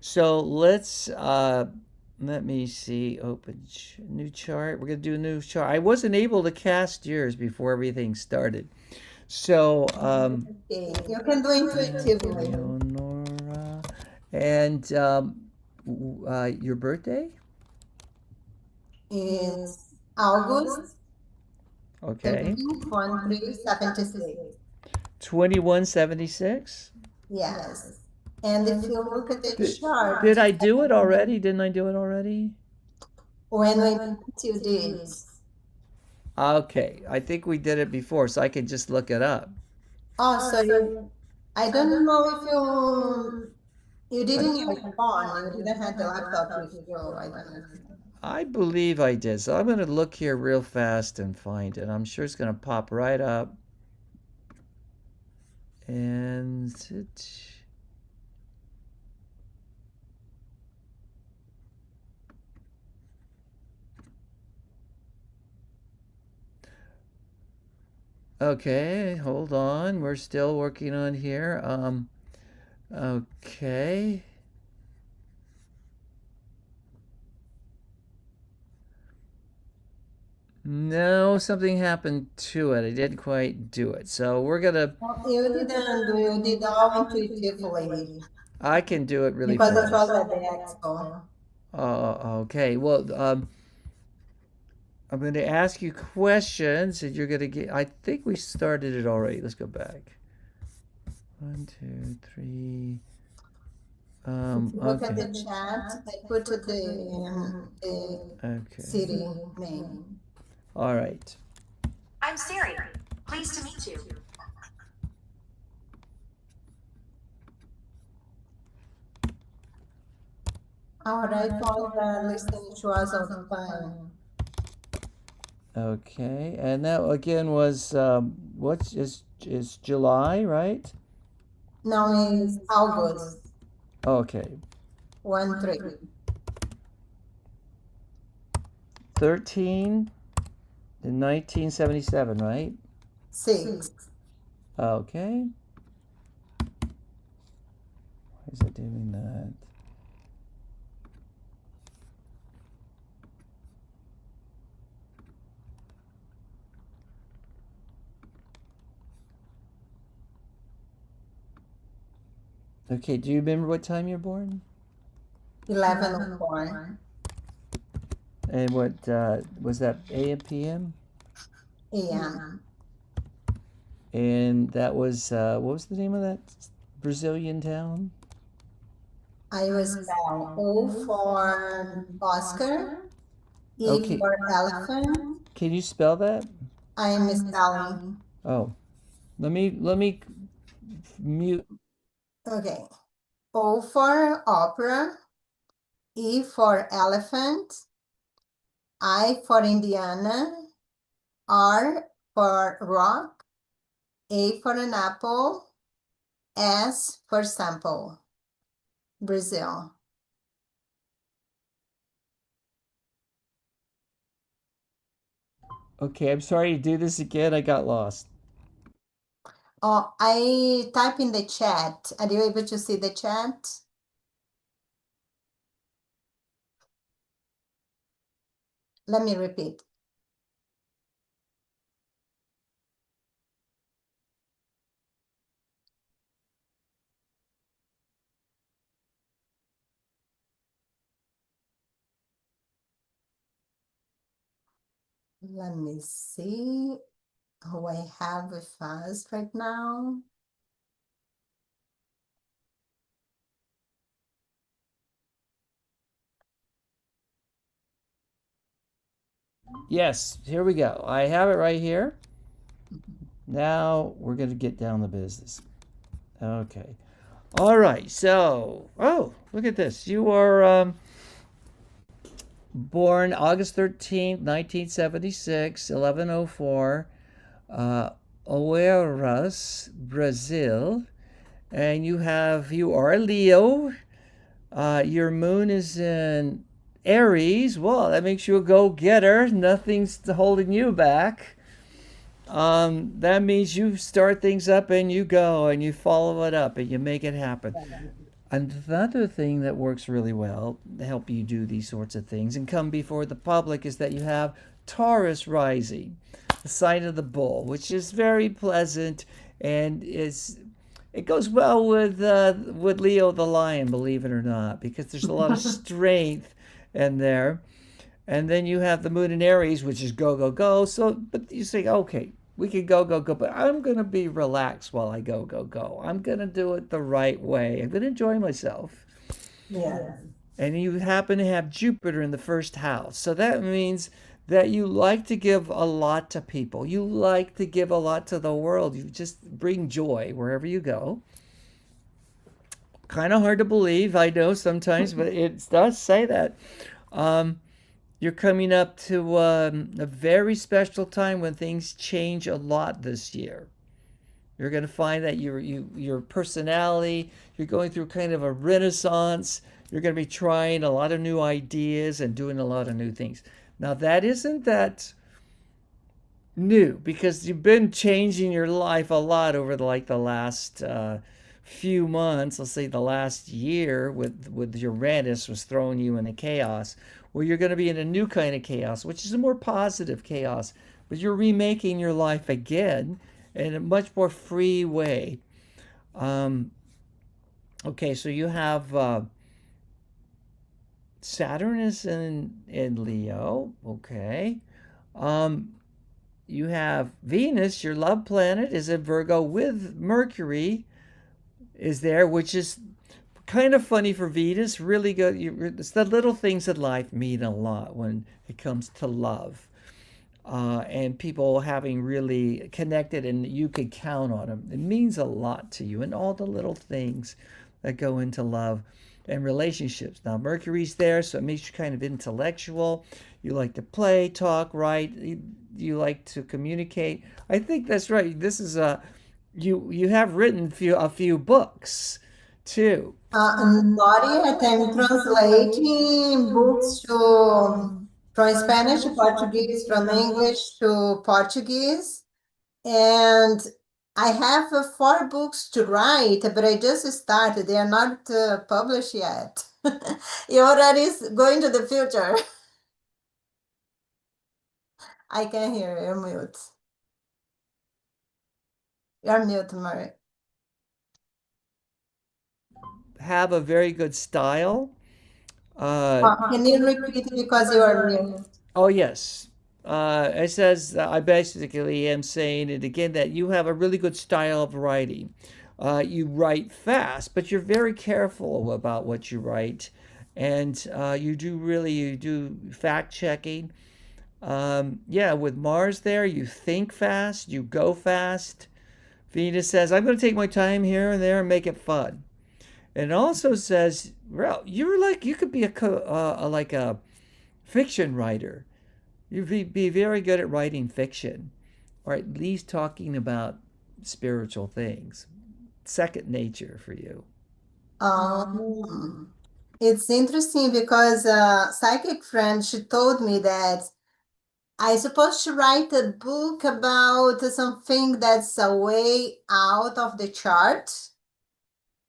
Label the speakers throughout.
Speaker 1: So let me see. Open new chart. We're gonna do a new chart. I wasn't able to cast yours before everything started. So
Speaker 2: Okay, you can do intuitively.
Speaker 1: Eleonora, and your birthday?
Speaker 2: It's August
Speaker 1: Okay.
Speaker 2: 13, 1376.
Speaker 1: 2176.
Speaker 2: Yes. And if you look at the
Speaker 1: Did,
Speaker 2: chart,
Speaker 1: did I do it already? Didn't I do it already?
Speaker 2: when we met, you did.
Speaker 1: Okay, I think we did it before, so I can just look it up.
Speaker 2: Oh, so I don't know if you did in your phone. You didn't have the laptop with you. I don't know.
Speaker 1: I believe I did. So I'm going to look here real fast and find it. I'm sure it's going to pop right up. And okay, hold on. We're still working on here. Okay. No, something happened to it. I didn't quite do it. So we're going to,
Speaker 2: Well, you didn't do. You did all intuitively
Speaker 1: I can do it really
Speaker 2: because it
Speaker 1: fast.
Speaker 2: was at the expo.
Speaker 1: Okay. Well, I'm going to ask you questions and you're going to get, I think we started it already. Let's go back. One, two, three.
Speaker 2: If you look at
Speaker 1: Okay.
Speaker 2: the chat, I put the
Speaker 1: Okay.
Speaker 2: city name.
Speaker 1: All right.
Speaker 3: I'm Siri. Pleased to meet you.
Speaker 2: All right, was listening to us all the time.
Speaker 1: Okay. And that again was what's is July, right?
Speaker 2: Now is August
Speaker 1: Okay.
Speaker 2: 1-3.
Speaker 1: 13 in 1977, right?
Speaker 2: 6.
Speaker 1: Okay. Why is it doing that? Okay, do you remember what time you're born?
Speaker 2: 11:04
Speaker 1: And what was that AM PM?
Speaker 2: a.m.
Speaker 1: And that was what was the name of that Brazilian town?
Speaker 2: I will spell O for Oscar, E
Speaker 1: Okay.
Speaker 2: for elephant.
Speaker 1: Can you spell that?
Speaker 2: I am spelling.
Speaker 1: Oh, let me mute.
Speaker 2: Okay. O for opera, E for elephant, I for Indiana, R for rock, A for an apple, S for sample. Brazil.
Speaker 1: Okay, I'm sorry to do this again. I got lost.
Speaker 2: Oh, I type in the chat. Are you able to see the chat? Let me repeat. Let me see who I have with us right now.
Speaker 1: Yes, here we go. I have it right here. Now we're going to get down to business. Okay. All right. So, oh, look at this. You are born August 13th, 1976, 11:04, uh, Oeiras, Brazil. And you are a Leo. Your moon is in Aries. Well, that makes you a go-getter. Nothing's holding you back. That means you start things up and you go and you follow it up and you make it happen. Another thing that works really well to help you do these sorts of things and come before the public is that you have Taurus rising, the sign of the bull, which is very pleasant and it goes well with Leo the lion, believe it or not, because there's a lot of strength in there. And then you have the moon in Aries, which is go, go, go. So, but you say, okay, we can go, go, go, but I'm going to be relaxed while I go, go, go. I'm going to do it the right way. I'm going to enjoy myself.
Speaker 2: Yeah.
Speaker 1: And you happen to have Jupiter in the first house. So that means that you like to give a lot to people. You like to give a lot to the world. You just bring joy wherever you go. Kind of hard to believe, I know sometimes, but it does say that. Um, You're coming up to a very special time when things change a lot this year. You're going to find that your personality, you're going through kind of a renaissance. You're going to be trying a lot of new ideas and doing a lot of new things. Now that isn't that new because you've been changing your life a lot over the last few months. Let's say the last year with Uranus was throwing you into chaos, where you're going to be in a new kind of chaos, which is a more positive chaos. But you're remaking your life again in a much more free way. Um, okay, so you have Saturn is in Leo. Okay. Um, you have Venus, your love planet, is in Virgo with Mercury is there, which is kind of funny for Venus. Really good. It's the little things in life mean a lot when it comes to love. And people having really connected and you could count on them. It means a lot to you and all the little things that go into love and relationships. Now, Mercury's there, so it makes you kind of intellectual. You like to play, talk, write. You like to communicate. I think that's right. This is you have written a few books too.
Speaker 2: Not yet. I'm translating books from Spanish to Portuguese, from English to Portuguese. And I have 4 books to write, but I just started. They are not published yet. You're already going to the future. I can hear you. You're mute. You're mute, Murray.
Speaker 1: Have a very good style.
Speaker 2: Can you repeat because you are mute?
Speaker 1: Oh, yes. It says, I basically am saying it again that you have a really good style of writing. You write fast, but you're very careful about what you write. And you do fact checking. Yeah, with Mars there, you think fast, you go fast. Venus says, I'm going to take my time here and there and make it fun. And it also says, well, you could be like a fiction writer. You'd be very good at writing fiction, or at least talking about spiritual things. Second nature for you.
Speaker 2: It's interesting because a psychic friend, she told me that I supposed to write a book about something that's a way out of the chart,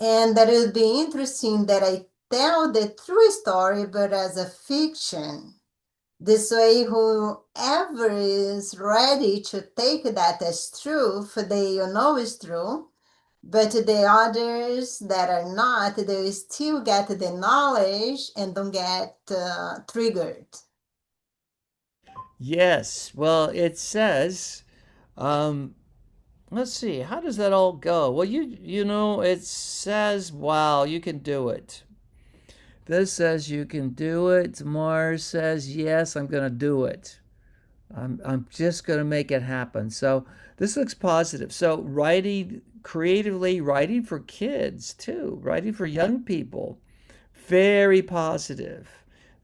Speaker 2: and that it would be interesting that I tell the true story, but as a fiction. This way, whoever is ready to take that as truth, they know is true. But the others that are not, they still get the knowledge and don't get triggered.
Speaker 1: Yes. Well, it says, um, let's see, how does that all go? Well, it says, wow, you can do it. This says you can do it. Mars says, yes, I'm going to do it. I'm just going to make it happen. So this looks positive. So writing creatively, writing for kids too, writing for young people, very positive.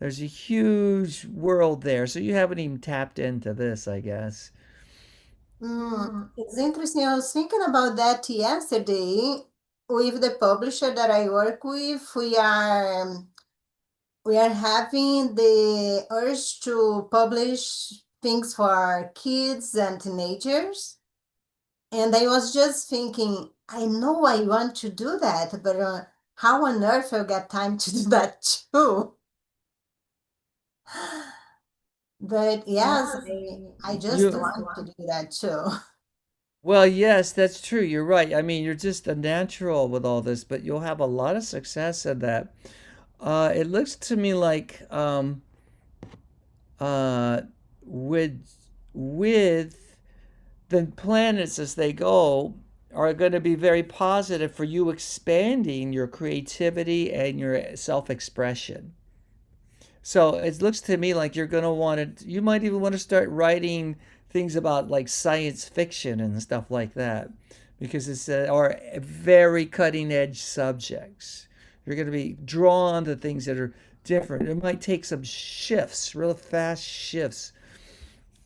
Speaker 1: There's a huge world there. So you haven't even tapped into this, I guess.
Speaker 2: It's interesting. I was thinking about that yesterday with the publisher that I work with. We are having the urge to publish things for kids and teenagers. And I was just thinking, I know I want to do that, but how on earth I'll get time to do that too? But yes, I just
Speaker 1: You
Speaker 2: want to do that too.
Speaker 1: Well, yes, that's true. You're right. I mean, you're just a natural with all this, but you'll have a lot of success in that. It looks to me like uh, with with the planets as they go are going to be very positive for you expanding your creativity and your self-expression. So it looks to me like you're going to want to, you might even want to start writing things about like science fiction and stuff like that because it's or very cutting edge subjects. You're going to be drawn to things that are different. It might take some shifts, real fast shifts,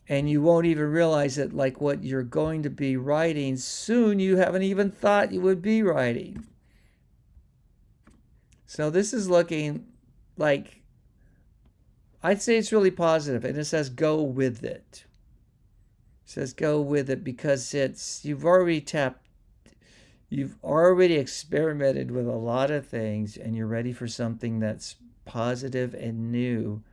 Speaker 1: and you won't even realize it like what you're going to be writing soon you haven't even thought you would be writing. So this is looking like I'd say it's really positive, and it says go with it. It says go with it because you've already experimented with a lot of things, and you're ready for something that's positive and new.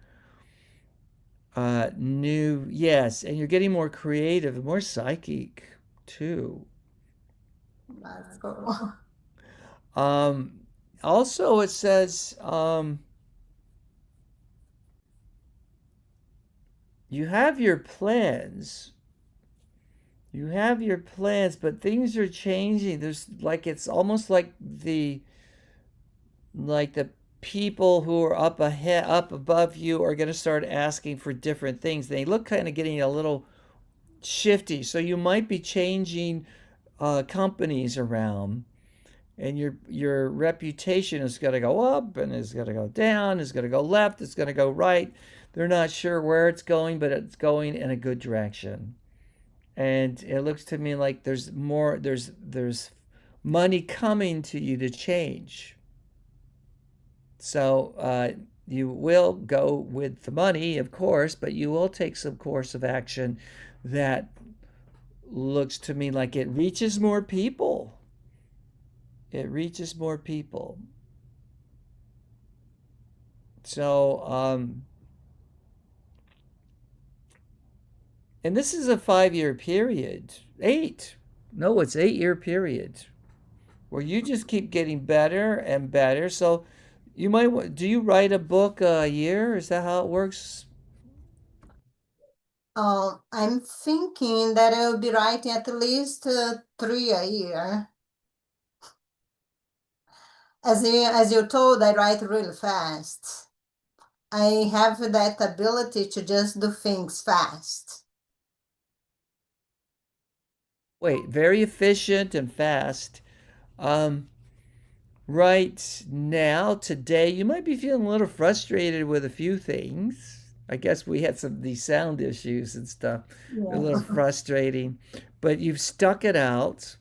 Speaker 1: New, yes, and you're getting more creative and more psychic too.
Speaker 2: That's cool.
Speaker 1: Um, Also, it says you have your plans You have your plans, but things are changing. There's like it's almost like the people who are up ahead, up above you are going to start asking for different things. They look kind of getting a little shifty, so you might be changing companies around, and your reputation is going to go up, and is going to go down, is going to go left, it's going to go right. They're not sure where it's going, but it's going in a good direction. And it looks to me like there's money coming to you to change. So you will go with the money, of course, but you will take some course of action that looks to me like it reaches more people. It reaches more people. So and this is a 5 year period. Eight. No, it's 8 year period where you just keep getting better and better. So you might do you write a book a year? Is that how it works?
Speaker 2: I'm thinking that I'll be writing at least three a year. As you told, I write really fast. I have that ability to just do things fast.
Speaker 1: Wait, very efficient and fast. Um, right now, today, you might be feeling a little frustrated with a few things. I guess we had some of these sound issues and stuff. A
Speaker 2: Yeah.
Speaker 1: little frustrating, but you've stuck it out.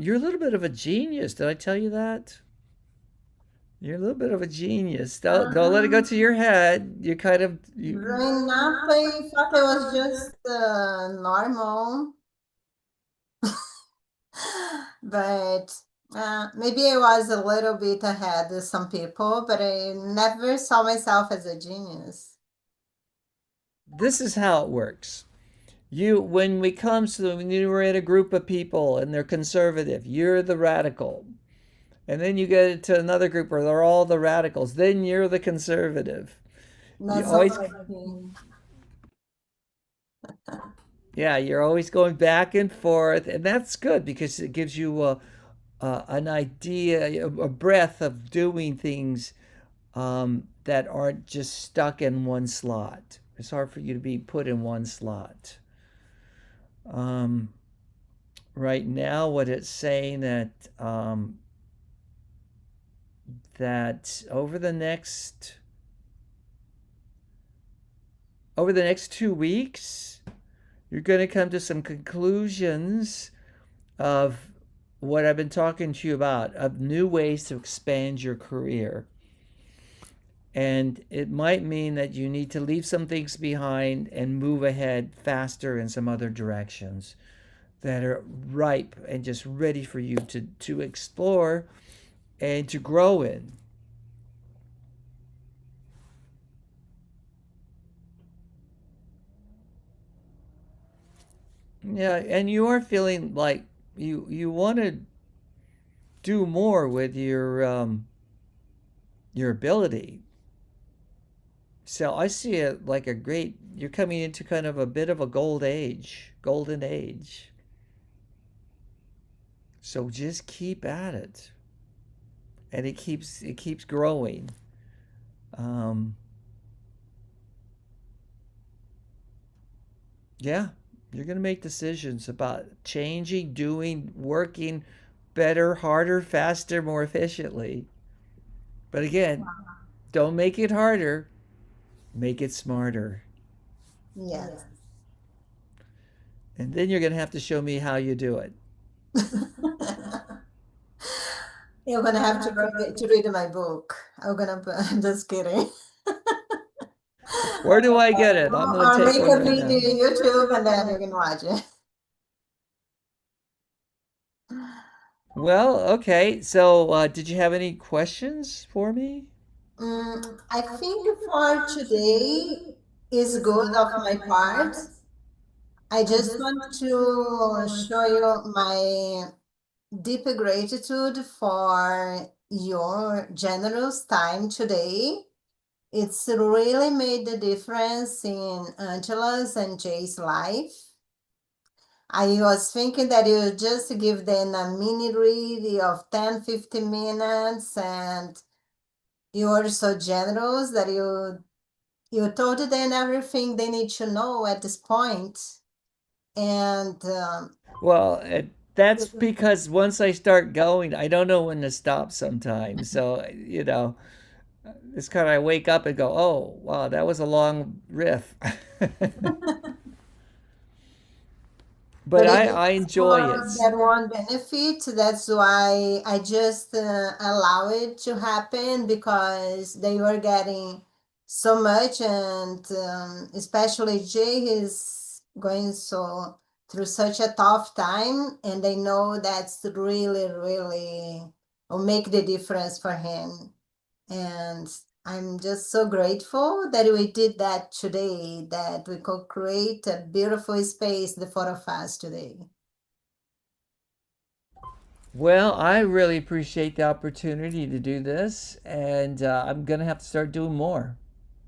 Speaker 1: You're a little bit of a genius. Did I tell you that? You're a little bit of a genius. Don't let it go
Speaker 2: Um,
Speaker 1: to your head. You kind of
Speaker 2: Growing up, I thought I was just normal, but maybe I was a little bit ahead of some people, but I never saw myself as a genius.
Speaker 1: this is how it works. When we come to when you're in a group of people and they're conservative, you're the radical. And then you get to another group where they're all the radicals. Then you're the conservative. You
Speaker 2: Not so
Speaker 1: always
Speaker 2: funny.
Speaker 1: Yeah, you're always going back and forth, and that's good because it gives you an idea, a breadth of doing things that aren't just stuck in one slot. It's hard for you to be put in one slot. Um, right now, what it's saying that over the next 2 weeks, you're going to come to some conclusions of what I've been talking to you about, of new ways to expand your career. And it might mean that you need to leave some things behind and move ahead faster in some other directions. that are ripe and just ready for you to explore and to grow in. Yeah, and you are feeling like you want to do more with your ability. So I see it like a great, you're coming into kind of a bit of a golden age. So just keep at it. And it keeps growing. Um, yeah, you're going to make decisions about changing, doing, working better, harder, faster, more efficiently. But again, don't make it harder, make it smarter.
Speaker 2: Yes.
Speaker 1: And then you're going to have to show me how you do it.
Speaker 2: You're gonna have to read my book. I'm gonna, I'm just kidding.
Speaker 1: Where do I get it? I'm going to
Speaker 2: Or
Speaker 1: take
Speaker 2: make
Speaker 1: one
Speaker 2: a
Speaker 1: right
Speaker 2: video
Speaker 1: now.
Speaker 2: on YouTube and then you can watch it.
Speaker 1: Well, okay. So, did you have any questions for me?
Speaker 2: I think for today is good of my part. I just want to show you my deep gratitude for your generous time today. It's really made the difference in Angela's and Jay's life. I was thinking that you just give them a mini read of 10-15 minutes, and you were so generous that you told them everything they need to know at this point. And
Speaker 1: Well, that's because once I start going, I don't know when to stop sometimes. So, it's kind of I wake up and go, "Oh, wow, that was a long riff."
Speaker 2: but
Speaker 1: But
Speaker 2: it
Speaker 1: I
Speaker 2: is
Speaker 1: enjoy
Speaker 2: for
Speaker 1: it.
Speaker 2: that one benefit. That's why I just allow it to happen, because they were getting so much, and especially Jay is going so through such a tough time, and they know that's really, really will make the difference for him. And I'm just so grateful that we did that today, that we could create a beautiful space, the four of us today.
Speaker 1: Well, I really appreciate the opportunity to do this, and I'm gonna have to start doing more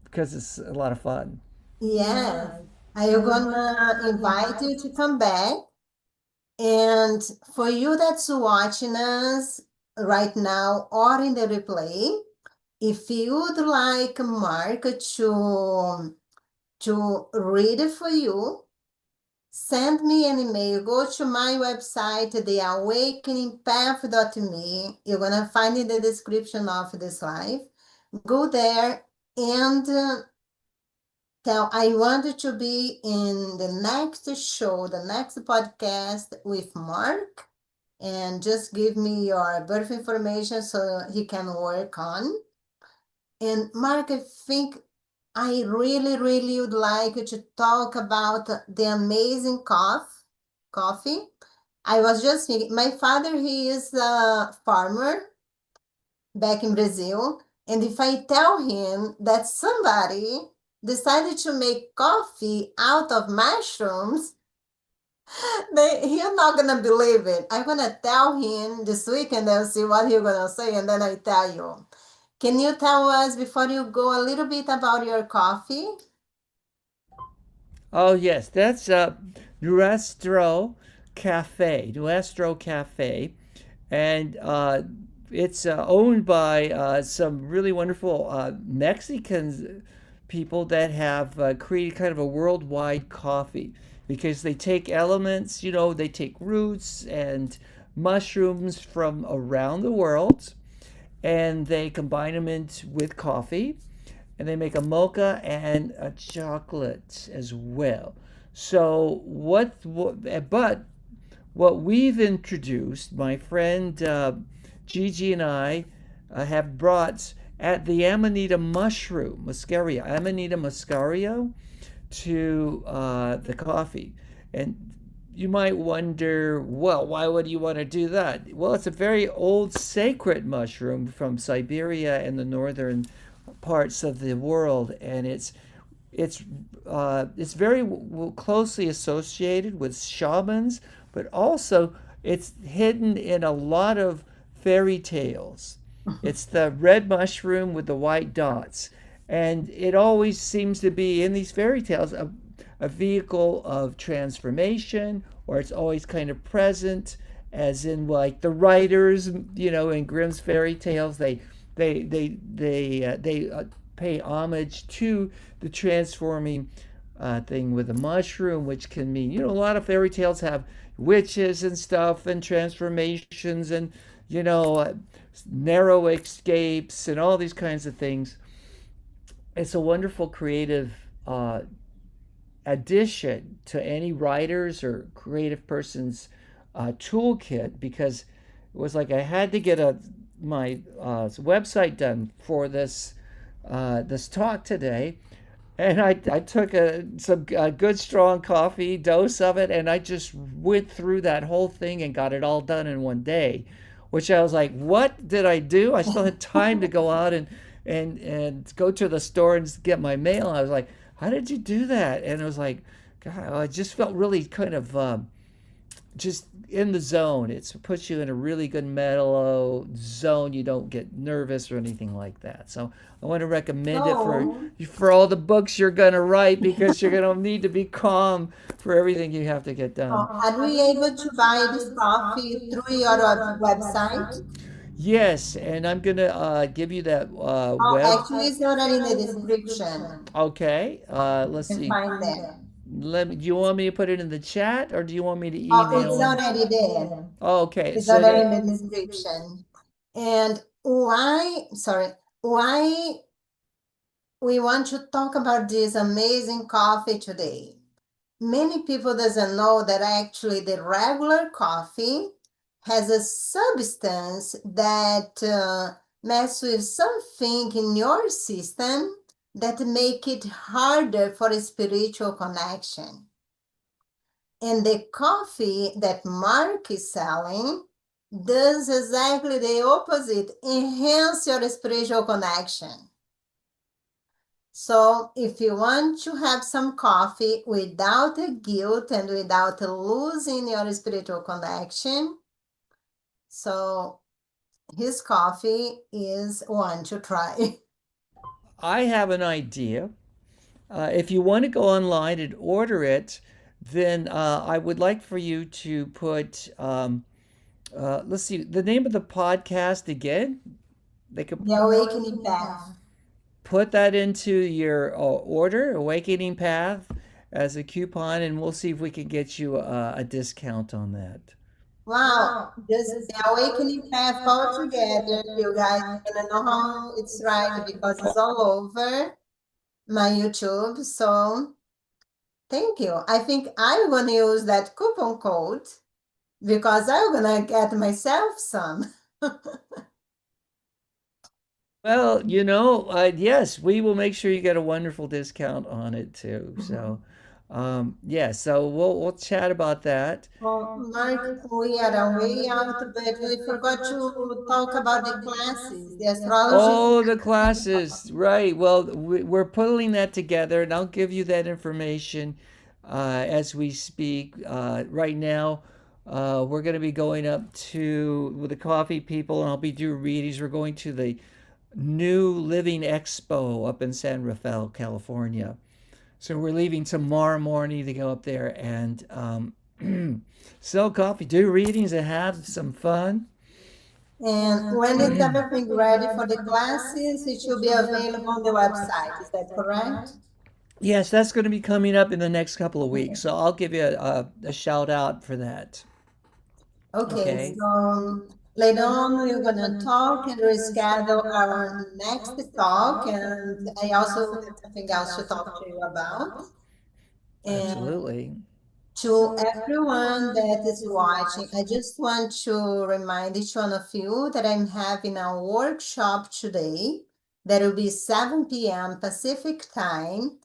Speaker 1: because it's a lot of fun.
Speaker 2: Yes, I'm gonna invite you to come back. And for you that's watching us right now or in the replay, if you would like Mark to read it for you, send me an email. Go to my website, theawakeningpath.me. You're going to find in the description of this live. Go there and tell, I wanted to be in the next show, the next podcast with Mark. And just give me your birth information so he can work on. And Mark, I think I really, really would like to talk about the amazing coffee. I was just thinking, my father, he is a farmer back in Brazil. And if I tell him that somebody decided to make coffee out of mushrooms, he's not gonna believe it. I'm gonna tell him this weekend. I'll see what he's gonna say, and then I tell you. Can you tell us before you go a little bit about your coffee?
Speaker 1: Oh yes, that's Nuestro Cafe, and it's owned by some really wonderful Mexican people that have created kind of a worldwide coffee because they take elements, they take roots and mushrooms from around the world and they combine them with coffee and they make a mocha and a chocolate as well. So but what we've introduced, my friend Gigi and I have brought at the Amanita mushroom, Amanita muscaria, to the coffee. And you might wonder, well, why would you want to do that? Well, it's a very old sacred mushroom from Siberia and the northern parts of the world, and it's it's very closely associated with shamans, but also it's hidden in a lot of fairy tales. It's the red mushroom with the white dots, and it always seems to be in these fairy tales a vehicle of transformation, or it's always kind of present, as in like the writers, in Grimm's fairy tales, they pay homage to the transforming thing with the mushroom, which can mean, a lot of fairy tales have witches and stuff and transformations and, you know, uh, narrow escapes and all these kinds of things. It's a wonderful creative addition to any writer's or creative person's toolkit, because it was like I had to get my website done for this talk today, and I took some good strong coffee dose of it, and I just went through that whole thing and got it all done in one day, which I was like, what did I do? I still had time to go out and go to the store and get my mail. I was like, how did you do that? And it was like, God, I just felt really kind of just in the zone. It puts you in a really good mellow zone. You don't get nervous or anything like that. So I want to recommend it
Speaker 2: So,
Speaker 1: for all the books you're gonna write, because you're gonna need to be calm for everything you have to get done.
Speaker 2: are we able to buy this coffee through your website?
Speaker 1: Yes, and I'm gonna give you that
Speaker 2: Oh,
Speaker 1: web.
Speaker 2: actually, it's already in the description.
Speaker 1: Okay, let's
Speaker 2: You can
Speaker 1: see.
Speaker 2: find there.
Speaker 1: Do you want me to put it in the chat, or do you want me to
Speaker 2: Oh, it's
Speaker 1: email?
Speaker 2: already there.
Speaker 1: Okay,
Speaker 2: It's
Speaker 1: so
Speaker 2: already in the description. And why we want to talk about this amazing coffee today? Many people doesn't know that actually the regular coffee has a substance that mess with something in your system that make it harder for a spiritual connection. And the coffee that Mark is selling does exactly the opposite, enhance your spiritual connection. So if you want to have some coffee without a guilt and without losing your spiritual connection, so his coffee is one to try.
Speaker 1: I have an idea. If you want to go online and order it, then I would like for you to put, let's see, the name of the podcast again. They could
Speaker 2: The awakening path.
Speaker 1: put that into your order, Awakening Path, as a coupon, and we'll see if we can get you a discount on that.
Speaker 2: Wow, just the awakening path all together, you guys. And I know how it's right because it's all over my YouTube. So thank you. I think I'm gonna use that coupon code because I'm gonna get myself some.
Speaker 1: Well, yes, we will make sure you get a wonderful discount on it too. So, yeah, so we'll chat about that.
Speaker 2: Well, Mark, we are way out, but we forgot to talk about the classes, the astrology.
Speaker 1: Oh, the classes, right. Well, we're pulling that together, and I'll give you that information as we speak. Right now, we're going to be going up to with the coffee people, and I'll be doing readings. We're going to the New Living Expo up in San Rafael, California. So we're leaving tomorrow morning to go up there and sell coffee, do readings, and have some fun.
Speaker 2: And when is everything ready for the classes, it should be available on the website. Is that correct?
Speaker 1: Yes, that's going to be coming up in the next couple of weeks. So I'll give you a shout out for that.
Speaker 2: Okay,
Speaker 1: Okay.
Speaker 2: so later on we're gonna talk and reschedule our next talk, and I also have something else to talk to you about. And
Speaker 1: Absolutely.
Speaker 2: to everyone that is watching, I just want to remind each one of you that I'm having a workshop today that will be 7 p.m. Pacific time